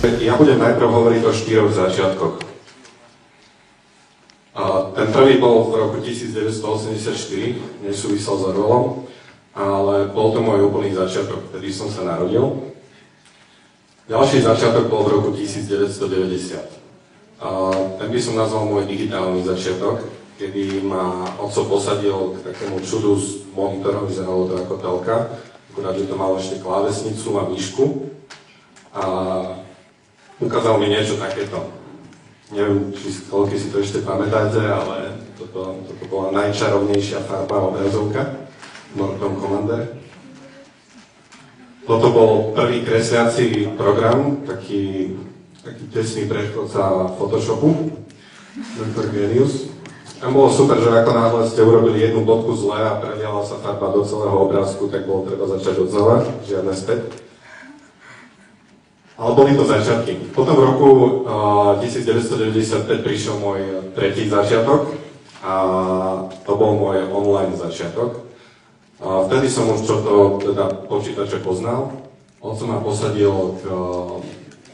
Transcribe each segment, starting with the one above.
Ja budem najprv hovoriť o 4 začiatkoch. Ten prvý bol v roku 1984, nesúvisel s Orwellom, ale bol to môj úplný začiatok, vtedy som sa narodil. Ďalší začiatok bol v roku 1990. Ten by som nazval môj digitálny začiatok, kedy ma otco posadil k takému čudu s monitorom, vyzeralo to ako telka, akurát, že to malo ešte klávesnicu a myšku a ukázal mi niečo takéto. Neviem, koľko si to ešte pamätáte, ale toto bola najčarovnejšia farba obrazovka v Mortal Commander. Toto bol prvý kresliaci program, taký tesný predchodca Photoshopu, Dr. Genius. Tam bolo super, že ako náhle ste urobili jednu bodku zle a preliala sa farba do celého obrázku, tak bolo treba začať od znova, žiadne späť. Ale boli to začiatky. Potom v roku 1995 prišiel môj tretí začiatok a to bol môj online začiatok. Vtedy som už čo to teda počítače poznal. Otco ma posadil k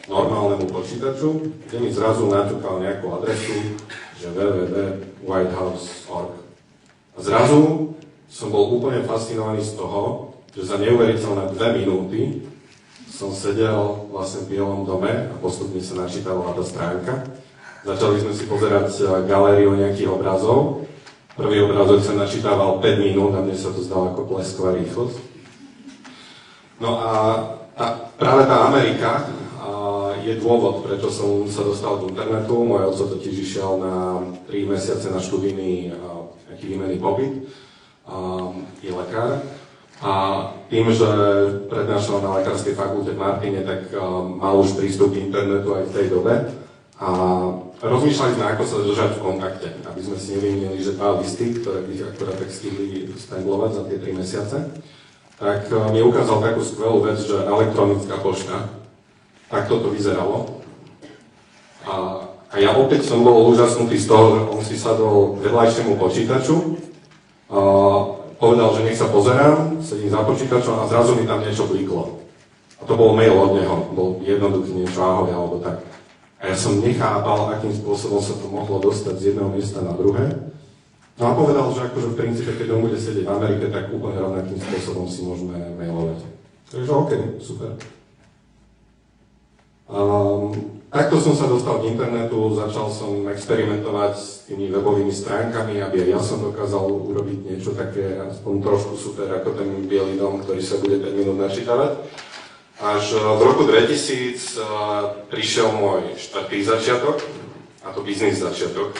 normálnemu počítaču, kde mi zrazu naťukal nejakú adresu, že www.whitehouse.org. A zrazu som bol úplne fascinovaný z toho, že za neuveriteľné 2 minúty som sedel vlastne v Bielom dome a postupne sa načítavala tá stránka. Začali sme si pozerať galériu nejakých obrazov. Prvý obrazok sa načítával 5 minút a mne sa to zdalo ako blesková rýchlosť. No a práve tá Amerika je dôvod, prečo som sa dostal k internetu. Môj otco totiž išiel na 3 mesiace na študijný nejaký výmenný pobyt. Je lekár. A tým, že prednášal na lekárskej fakulte v Martine, tak mal už prístup k internetu aj v tej dobe. A rozmýšľali sme, ako sa držať v kontakte, aby sme si nevymenili, že 2 listy, ktoré by akurát tak stihli stemblovať za tie 3 mesiace. Tak mi ukázal takú skvelú vec, že elektronická pošta, tak toto vyzeralo. A ja opäť som bol úžasnutý z toho, že on si sadol k vedľajšiemu počítaču, povedal, že nech sa pozerám, sedím za počítačom a zrazu mi tam niečo bliklo. A to bol mail od neho, bol jednoduchý niečo ahoj alebo tak. A ja som nechápal, akým spôsobom sa to mohlo dostať z jedného miesta na druhé. No a povedal, že akože v princípe, keď on bude sedieť v Amerike, tak úplne rovnakým spôsobom si môžeme mailovať. Takže OK, super. Takto som sa dostal k internetu, začal som experimentovať s tými webovými stránkami, aby aj ja som dokázal urobiť niečo také aspoň trošku super ako ten Bielý dom, ktorý sa bude 5 minút načítavať. Až v roku 2000 prišiel môj štvrtý začiatok, a to biznis začiatok.